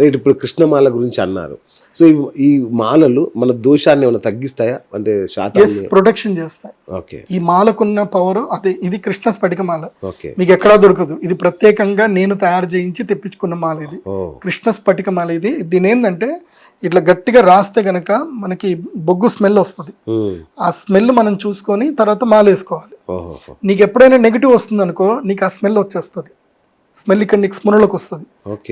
Right. ఇప్పుడు కృష్ణమాల గురించి అన్నారు. సో ఈ మాలలు మన దోషాన్ని ఏమైనా తగ్గిస్తాయా, అంటే శాతాన్ని? ప్రొటెక్షన్ చేస్తాయి. ఓకే. ఈ మాలకున్న పవర్ అదే. ఇది కృష్ణ స్ఫటిక మాల, ఓకే. మీకు ఎక్కడా దొరకదు. ఇది ప్రత్యేకంగా నేను తయారు చేయించి తెప్పించుకున్న మాల ఇది. కృష్ణ స్ఫటిక మాల ఇది. దీని ఏంటంటే ఇట్లా గట్టిగా రాస్తే గనక మనకి బొగ్గు స్మెల్ వస్తుంది. ఆ స్మెల్ మనం చూసుకొని తర్వాత మాల వేసుకోవాలి. నీకు ఎప్పుడైనా నెగిటివ్ వస్తుంది అనుకో, నీకు ఆ స్మెల్ వచ్చేస్తుంది. స్మెల్ ఇక్కడ నీకు స్మరణలోకి వస్తుంది.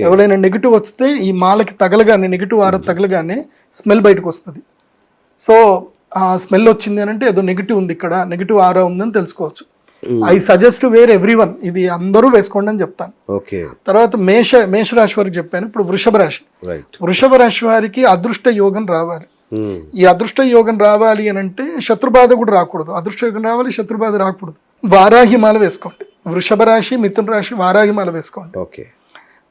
ఎవరైనా నెగిటివ్ వస్తే ఈ మాలకి తగలగానే, నెగిటివ్ ఆర తగలగానే స్మెల్ బయటకు వస్తుంది. సో ఆ స్మెల్ వచ్చింది అని అంటే ఏదో నెగిటివ్ ఉంది, ఇక్కడ నెగిటివ్ ఆరా ఉందని తెలుసుకోవచ్చు. ఐ సజెస్ట్ వేర్ ఎవ్రీవన్, ఇది అందరూ వేసుకోండి అని చెప్తాను. తర్వాత మేషరాశి వారికి చెప్పాను. ఇప్పుడు వృషభ రాశి. వృషభ రాశి వారికి అదృష్ట యోగం రావాలి. ఈ అదృష్ట యోగం రావాలి అని అంటే శత్రుబాధ కూడా రాకూడదు. అదృష్ట యోగం రావాలి, శత్రుబాధ రాకూడదు. వారాహిమాల వేసుకోండి. వృషభ రాశి, మిథున రాశి వారాహిమాల వేసుకోండి.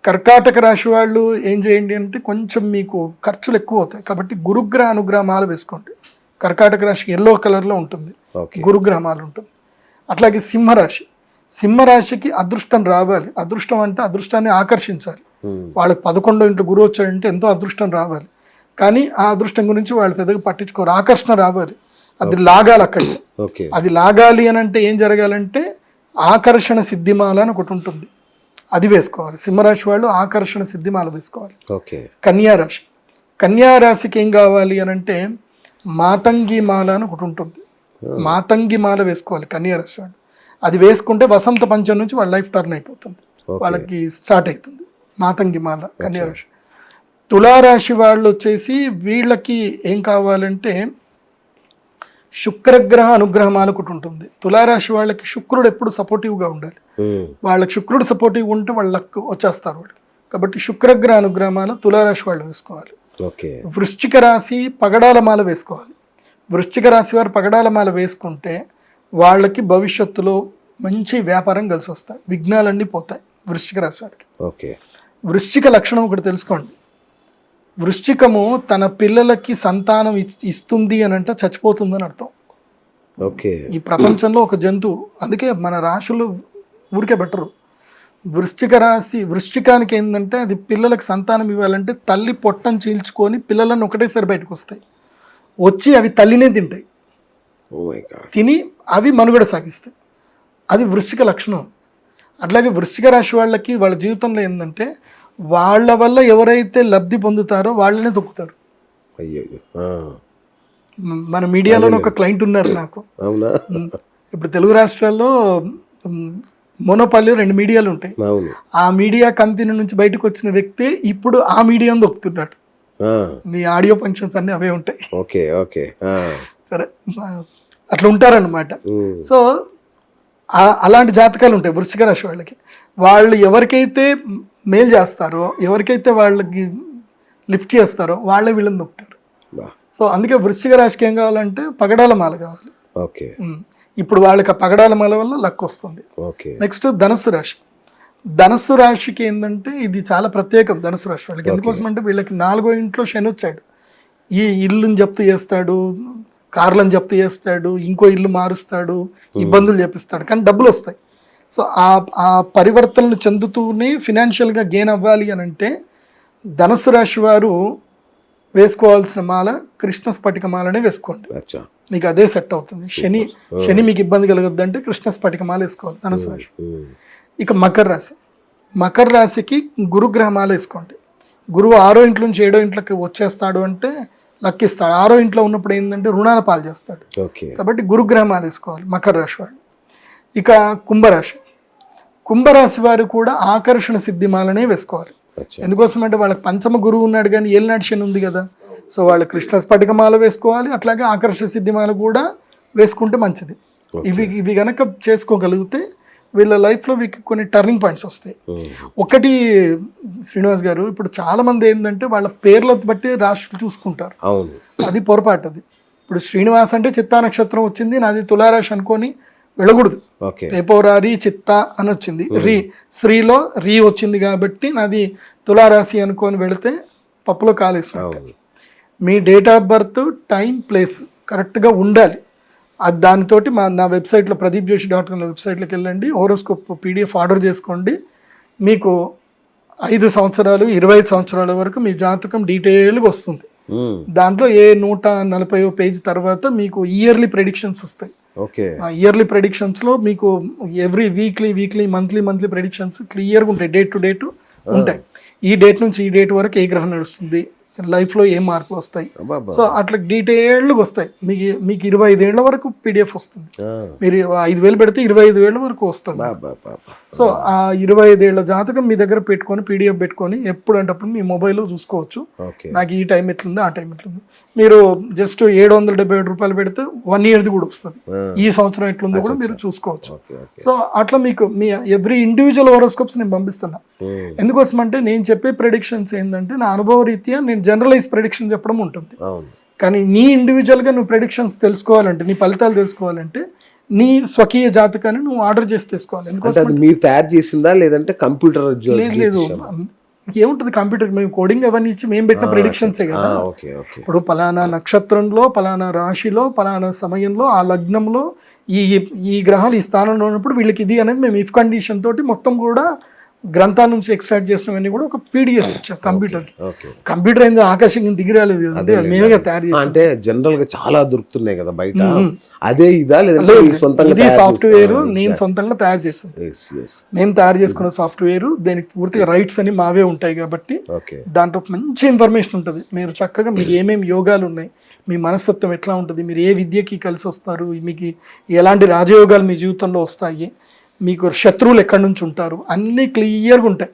కర్కాటక రాశి వాళ్ళు ఏం చేయండి అంటే కొంచెం మీకు ఖర్చులు ఎక్కువ అవుతాయి కాబట్టి గురుగ్రహ అనుగ్రహమాల వేసుకోండి. కర్కాటక రాశి ఎల్లో కలర్లో ఉంటుంది, గురుగ్రహమాలు ఉంటుంది. అట్లాగే సింహరాశి. సింహరాశికి అదృష్టం రావాలి. అదృష్టం అంటే అదృష్టాన్ని ఆకర్షించాలి. వాళ్ళకి 11 ఇంట్లో గురువు వచ్చాడంటే ఎంతో అదృష్టం రావాలి. కానీ ఆ అదృష్టం గురించి వాళ్ళు పెద్దగా పట్టించుకోరు. ఆకర్షణ రావాలి, అది లాగాలి అక్కడికి. అది లాగాలి అని అంటే ఏం జరగాలంటే ఆకర్షణ సిద్ధిమాల అని ఒకటి ఉంటుంది, అది వేసుకోవాలి. సింహరాశి వాళ్ళు ఆకర్షణ సిద్ధిమాల వేసుకోవాలి. కన్యారాశి. కన్యారాశికి ఏం కావాలి అని అంటే మాతంగి మాల అని ఒకటి ఉంటుంది. మాతంగి మాల వేసుకోవాలి కన్యారాశి వాళ్ళు. అది వేసుకుంటే వసంత పంచం నుంచి వాళ్ళ లైఫ్ టర్న్ అయిపోతుంది, వాళ్ళకి స్టార్ట్ అవుతుంది మాతంగి మాల కన్యారాశి. తులారాశి వాళ్ళు వచ్చేసి వీళ్ళకి ఏం కావాలంటే శుక్రగ్రహ అనుగ్రహమాల ఒకటి ఉంటుంది. తులారాశి వాళ్ళకి శుక్రుడు ఎప్పుడు సపోర్టివ్గా ఉండాలి. వాళ్ళకి శుక్రుడు సపోర్టివ్ ఉంటే వాళ్ళకి వచ్చేస్తారు వాళ్ళు. కాబట్టి శుక్రగ్రహ అనుగ్రహమాల తులారాశి వాళ్ళు వేసుకోవాలి. వృశ్చిక రాశి పగడాల మాల వేసుకోవాలి. వృశ్చిక రాశి వారు పగడాల మాల వేసుకుంటే వాళ్ళకి భవిష్యత్తులో మంచి వ్యాపారం కలిసి వస్తాయి, విఘ్నాలన్నీ పోతాయి వృశ్చిక రాశి వారికి. వృశ్చిక లక్షణం ఒకటి తెలుసుకోండి. వృశ్చికము తన పిల్లలకి సంతానం ఇస్తుంది అని అంటే చచ్చిపోతుందని అర్థం. ఈ ప్రపంచంలో ఒక జంతువు, అందుకే మన రాశులు ఊరికే బెటరు. వృశ్చిక రాశి, వృశ్చికానికి ఏంటంటే అది పిల్లలకి సంతానం ఇవ్వాలంటే తల్లి పొట్టను చీల్చుకొని పిల్లలను ఒకటేసారి బయటకు వస్తాయి, వచ్చి అవి తల్లినే తింటాయి, తిని అవి మనుగడ సాగిస్తాయి. అది వృశ్చిక లక్షణం. అట్లాగే వృశ్చిక రాశి వాళ్ళకి వాళ్ళ జీవితంలో ఏంటంటే వాళ్ళ వల్ల ఎవరైతే లబ్ధి పొందుతారో వాళ్ళనే తొక్కుతారు. మన మీడియాలో ఒక క్లయింట్ ఉన్నారు నాకు. ఇప్పుడు తెలుగు రాష్ట్రాల్లో మోనోపాలి 2 మీడియాలు ఉంటాయి. ఆ మీడియా కంపెనీ నుంచి బయటకు వచ్చిన వ్యక్తి ఇప్పుడు ఆ మీడియాను దొక్కుతున్నాడు. మీ ఆడియో ఫంక్షన్స్ అన్ని అవే ఉంటాయి. సరే, అట్లా ఉంటారన్నమాట. సో అలాంటి జాతకాలు ఉంటాయి వృశ్చిక రాశి వాళ్ళకి. వాళ్ళు ఎవరికైతే మేలు చేస్తారో, ఎవరికైతే వాళ్ళకి లిఫ్ట్ చేస్తారో వాళ్ళే వీళ్ళని నొక్కుతారు. సో అందుకే వృశ్చిక రాశికి ఏం కావాలంటే పగడాల మాల కావాలి. ఇప్పుడు వాళ్ళకి ఆ పగడాల మాల వల్ల లక్ వస్తుంది. నెక్స్ట్ ధనుస్సు రాశి. ధనుస్సు రాశికి ఏంటంటే ఇది చాలా ప్రత్యేకం. ధనుస్సు రాశి వాళ్ళకి ఎందుకోసం అంటే వీళ్ళకి 4వ ఇంట్లో శని వచ్చాడు. ఈ ఇల్లుని జప్తు చేస్తాడు, కార్లను జప్తు చేస్తాడు, ఇంకో ఇల్లు మారుస్తాడు, ఇబ్బందులు చేపిస్తాడు, కానీ డబ్బులు వస్తాయి. సో ఆ పరివర్తనలు చెందుతూనే ఫినాన్షియల్గా గెయిన్ అవ్వాలి అని అంటే ధనుసు రాశి వారు వేసుకోవాల్సిన మాల కృష్ణ స్ఫటిక మాలనే వేసుకోండి, మీకు అదే సెట్ అవుతుంది. శని మీకు ఇబ్బంది కలగద్దు అంటే కృష్ణ స్ఫటిక మాల వేసుకోవాలి ధనుసు రాశి. ఇక మకర రాశి. మకర రాశికి గురుగ్రహ మాల వేసుకోండి. గురువు 6వ ఇంట్లో నుంచి 7వ ఇంట్లోకి వచ్చేస్తాడు అంటే లక్కిస్తాడు. 6వ ఇంట్లో ఉన్నప్పుడు ఏంటంటే రుణాల పాలు చేస్తాడు. కాబట్టి గురుగ్రహ మాల వేసుకోవాలి మకర రాశి వాళ్ళు. ఇక కుంభరాశి. కుంభరాశి వారు కూడా ఆకర్షణ సిద్ధిమాలనే వేసుకోవాలి. ఎందుకోసం అంటే వాళ్ళకి పంచమ గురువు ఉన్నాడు కానీ ఏలినాటి శని ఉంది కదా. సో వాళ్ళు కృష్ణ స్ఫటికమాల వేసుకోవాలి, అట్లాగే ఆకర్షణ సిద్ధిమాల కూడా వేసుకుంటే మంచిది. ఇవి గనక చేసుకోగలిగితే వీళ్ళ లైఫ్లో మీకు కొన్ని టర్నింగ్ పాయింట్స్ వస్తాయి. ఒకటి శ్రీనివాస్ గారు, ఇప్పుడు చాలా మంది ఏంటంటే వాళ్ళ పేర్లను బట్టి రాశులు చూసుకుంటారు, అది పొరపాటు. అది ఇప్పుడు శ్రీనివాస్ అంటే చిత్తా నక్షత్రం వచ్చింది, నాది తులారాశి అనుకొని వెళ్ళకూడదు. పేపోరారి చిత్త అని వచ్చింది, శ్రీలో రీ వచ్చింది కాబట్టి నాది తులారాశి అనుకొని వెళితే పప్పులో కాలేసినట్టు. మీ date of birth, time, place కరెక్ట్గా ఉండాలి. అది దానితోటి నా వెబ్సైట్లో ప్రదీప్జోషి.com వెబ్సైట్లోకి వెళ్ళండి, హోరోస్కోప్ PDF ఆర్డర్ చేసుకోండి. మీకు 5 సంవత్సరాలు 25 సంవత్సరాల వరకు మీ జాతకం డీటెయిల్గా వస్తుంది. దాంట్లో ఏ 140 పేజ్ తర్వాత మీకు ఇయర్లీ ప్రెడిక్షన్స్ వస్తాయి. ఓకే. ఆ ఇయర్లీ ప్రెడిక్షన్స్ లో మీకు ఎవ్రీ వీక్లీ మంత్లీ ప్రెడిక్షన్స్ క్లియర్గా ఉంటాయి, డేట్ టు డేట్ ఉంటాయి. ఈ డేట్ నుంచి ఈ డేట్ వరకు ఏ గ్రహం నడుస్తుంది, లైఫ్ లో ఏ మార్పులు వస్తాయి, సో అట్లా డీటెయిల్డ్గా వస్తాయి. మీకు 25 ఏళ్ల వరకు పీడిఎఫ్ వస్తుంది. మీరు 5,000 పెడితే 25,000 వరకు వస్తుంది. సో ఆ 25 ఏళ్ల జాతకం మీ దగ్గర పెట్టుకొని పీడిఎఫ్ పెట్టుకొని ఎప్పుడంటప్పుడు మీ మొబైల్లో చూసుకోవచ్చు. నాకు ఈ టైం ఎట్లుంది ఆ టైం ఎట్లుంది. మీరు జస్ట్ 777 రూపాయలు పెడితే 1 ఇయర్ది కూడా వస్తుంది. ఈ సంవత్సరం ఎట్లుందో కూడా మీరు చూసుకోవచ్చు. సో అట్లా మీకు మీ ఎవ్రీ ఇండివిజువల్ హోరోస్కోప్స్ నేను పంపిస్తున్నా. ఎందుకోసం అంటే నేను చెప్పే ప్రెడిక్షన్స్ ఏంటంటే నా అనుభవ రీత్యా నేను జనరలైజ్ ప్రెడిక్షన్ చెప్పడం ఉంటుంది. కానీ నీ ఇండివిజువల్గా నువ్వు ప్రెడిక్షన్స్ తెలుసుకోవాలంటే, నీ ఫలితాలు తెలుసుకోవాలంటే నీ స్వకీయ జాతకాన్ని నువ్వు ఆర్డర్ చేసి తీసుకోవాలి. ఎందుకంటే మీరు తయారు చేసిందా లేదంటే కంప్యూటర్? లేదు, ఏముంటుంది కంప్యూటర్, మేము కోడింగ్ అవన్నీ ఇచ్చి మేము పెట్టిన ప్రెడిక్షన్సే కదా. ఇప్పుడు పలానా నక్షత్రంలో పలానా రాశిలో పలానా సమయంలో ఆ లగ్నంలో ఈ గ్రహాలు ఈ స్థానంలో ఉన్నప్పుడు వీళ్ళకి ఇది అనేది మేము ఇఫ్ కండిషన్ తోటి మొత్తం కూడా గ్రంథాల నుంచి ఎక్స్ట్రాక్ట్ చేసినవన్నీ కూడా ఒక పీడిఎఫ్ ఇచ్చాం కంప్యూటర్కి. కంప్యూటర్ అయింది ఆకాశం దిగి రాలేదు కదంటే, అది మేమే తయారు చేసాం. అంటే జనరల్ గా చాలా దొరుకుతున్నాయి కదా బయట, అదే ఇదా లేదా ఇది సాఫ్ట్వేర్ నేను సొంతంగా తయారు చేస్తాను. నేను తయారు చేసుకున్న సాఫ్ట్వేర్, దానికి పూర్తిగా రైట్స్ అని మావే ఉంటాయి కాబట్టి దాంట్లో మంచి ఇన్ఫర్మేషన్ ఉంటుంది. మీరు చక్కగా మీకు ఏమేమి యోగాలు ఉన్నాయి, మీ మనస్తత్వం ఎట్లా ఉంటుంది, మీరు ఏ విద్యకి కలిసి వస్తారు, మీకు ఎలాంటి రాజయోగాలు మీ జీవితంలో వస్తాయి, మీకు శత్రువులు ఎక్కడి నుంచి ఉంటారు, అన్ని క్లియర్గా ఉంటాయి.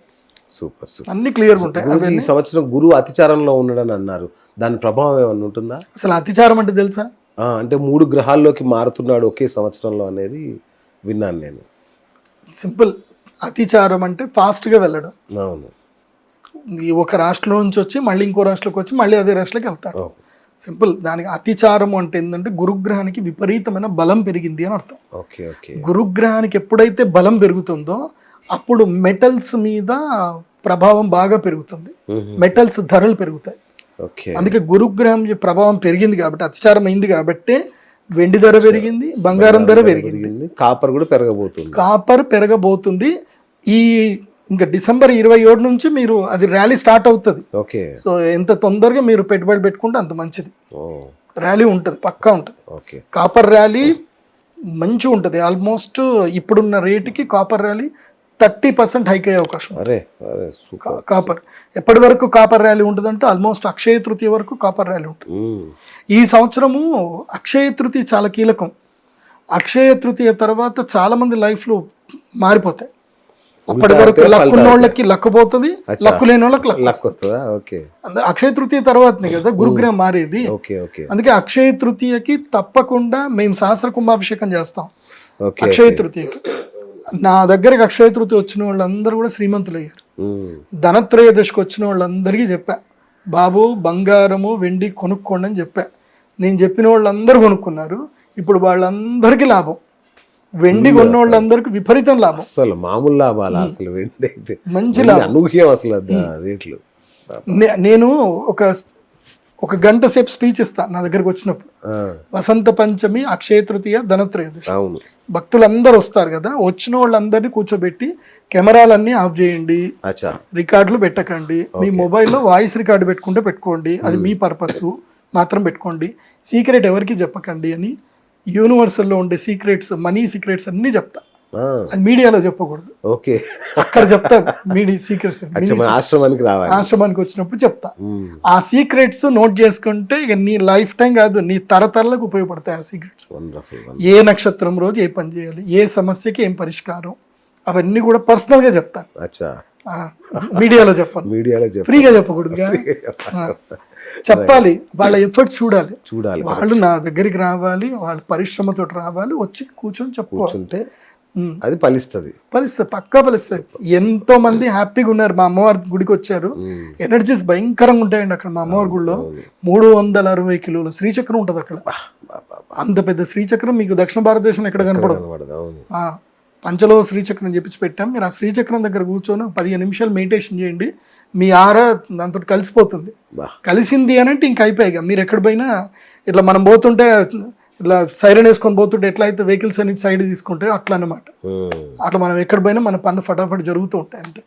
సూపర్. అన్ని క్లియర్గా ఉంటాయి. ఈ సంవత్సరం గురువు అతిచారంలో ఉన్నాడని అన్నారు, దాని ప్రభావం ఏమన్నా ఉంటుందా? అసలు అతిచారం అంటే తెలుసా? అంటే 3 గ్రహాల్లోకి మారుతున్నాడు ఒకే సంవత్సరంలో అనేది విన్నాను నేను. సింపుల్. అతిచారం అంటే ఫాస్ట్గా వెళ్ళడం. అవును. ఒక రాష్ట్రం నుంచి వచ్చి మళ్ళీ ఇంకో రాష్ట్రంలోకి వచ్చి మళ్ళీ అదే రాష్ట్రంలోకి వెళ్తాడు. సింపుల్. దానికి అతిచారం అంటే ఏంటంటే గురుగ్రహానికి విపరీతమైన బలం పెరిగింది అని అర్థం. గురుగ్రహానికి ఎప్పుడైతే బలం పెరుగుతుందో అప్పుడు మెటల్స్ మీద ప్రభావం బాగా పెరుగుతుంది, మెటల్స్ ధరలు పెరుగుతాయి. అందుకే గురుగ్రహం ప్రభావం పెరిగింది కాబట్టి, అతిచారం అయింది కాబట్టి వెండి ధర పెరిగింది, బంగారం ధర పెరిగింది, కాపర్ కూడా పెరగబోతుంది. కాపర్ పెరగబోతుంది. ఈ ఇంకా డిసెంబర్ 27 నుంచి మీరు అది ర్యాలీ స్టార్ట్ అవుతుంది. సో ఎంత తొందరగా మీరు పెట్టుబడి పెట్టుకుంటే అంత మంచిది. ర్యాలీ ఉంటుంది, పక్కా ఉంటుంది. కాపర్ ర్యాలీ మంచిగా ఉంటుంది. ఆల్మోస్ట్ ఇప్పుడున్న రేటుకి కాపర్ ర్యాలీ 30% హైక్ అయ్యే అవకాశం. కాపర్ ఎప్పటి వరకు కాపర్ ర్యాలీ ఉంటుందంటే ఆల్మోస్ట్ అక్షయ తృతీయ వరకు కాపర్ ర్యాలీ ఉంటుంది. ఈ సంవత్సరము అక్షయ తృతీయ చాలా కీలకం. అక్షయ తృతీయ తర్వాత చాలా మంది లైఫ్లో మారిపోతాయి. అప్పటి వరకు లక్ ఉన్న వాళ్ళకి లక్ పోతుంది, లక్కు లేని వాళ్ళకి లక్ వస్తుందా? అక్షయ తృతీయ తర్వాతనే కదా గురుగ్రహం మారేది. అందుకే అక్షయ తృతీయకి తప్పకుండా మేము సహస్ర కుంభాభిషేకం చేస్తాం. అక్షయ తృతీయకి నా దగ్గరికి అక్షయ తృతీయ వచ్చిన వాళ్ళందరూ కూడా శ్రీమంతులు అయ్యారు. ధనత్రయోదశికి వచ్చిన వాళ్ళందరికీ చెప్పా, బాబు బంగారము వెండి కొనుక్కోండి అని చెప్పా. నేను చెప్పిన వాళ్ళందరూ కొనుక్కున్నారు. ఇప్పుడు వాళ్ళందరికీ లాభం. వెండి కొన్న వాళ్ళందరికీ విపరీతం లాభం. అసలు మామూలు లాభాలు, అసలు వెండి అయితే మంచి లాభం, అనూహ్యం అసలు రేట్లు. నేను ఒక గంట సేపు స్పీచ్ ఇస్తా నా దగ్గరకు వచ్చినప్పుడు. వసంత పంచమి, అక్షయ తృతీయ, ధనత్రయోదశి, భక్తులందరూ వస్తారు కదా, వచ్చిన వాళ్ళందరినీ కూర్చోబెట్టి కెమెరాలన్నీ ఆఫ్ చేయండి, రికార్డులు పెట్టకండి, మీ మొబైల్లో వాయిస్ రికార్డు పెట్టుకుంటే పెట్టుకోండి, అది మీ పర్పస్ మాత్రం పెట్టుకోండి, సీక్రెట్ ఎవరికి చెప్పకండి అని యూనివర్సల్లో ఉండే సీక్రెట్స్, మనీ సీక్రెట్స్ అన్ని చెప్తా. అది మీడియాలో చెప్పకూడదు, అక్కడ చెప్తా. మీడియా సీక్రెట్స్ ఆశ్రమానికి వచ్చినప్పుడు చెప్తా. ఆ సీక్రెట్స్ నోట్ చేసుకుంటే ఇక నీ లైఫ్ టైం కాదు, నీ తరతరాలకు ఉపయోగపడతాయి ఆ సీక్రెట్స్. ఏ నక్షత్రం రోజు ఏ పని చేయాలి, ఏ సమస్యకి ఏం పరిష్కారం, అవన్నీ కూడా పర్సనల్ గా చెప్తాను. మీడియాలో చెప్పాను, ఫ్రీగా చెప్పకూడదుగా, చెప్పాలి. వాళ్ళ ఎఫర్ట్స్ చూడాలి. వాళ్ళు నా దగ్గరికి రావాలి, వాళ్ళ పరిశ్రమతో రావాలి, వచ్చి కూర్చొని చెప్పుకుంటే అది ఫలిస్తుంది, పక్కా ఫలిస్తుంది. ఎంతో మంది హ్యాపీగా ఉన్నారు. మా అమ్మవారి గుడికి వచ్చారు, ఎనర్జీస్ భయంకరంగా ఉంటాయండి అక్కడ. మా అమ్మవారి గుడిలో 360 కిలోల శ్రీచక్రం ఉంటుంది అక్కడ. అంత పెద్ద శ్రీచక్రం మీకు దక్షిణ భారతదేశంలో ఎక్కడ కనపడదు. పంచలో శ్రీచక్రం చెప్పించి పెట్టాం. మీరు ఆ శ్రీచక్రం దగ్గర కూర్చొని 15 నిమిషాలు మెడిటేషన్ చేయండి, మీ ఆరా దాంతో కలిసిపోతుంది. కలిసింది అని అంటే ఇంక అయిపోయాయి. మీరు ఎక్కడ పోయినా ఇట్లా మనం పోతుంటే ఇట్లా సైరన్ వేసుకొని పోతుంటే ఎట్లా అయితే వెహికల్స్ అనేది సైడ్ తీసుకుంటే అట్లా అనమాట. అట్లా మనం ఎక్కడ పోయినా మన పనులు ఫటాఫట్ జరుగుతూ ఉంటాయి అంతే.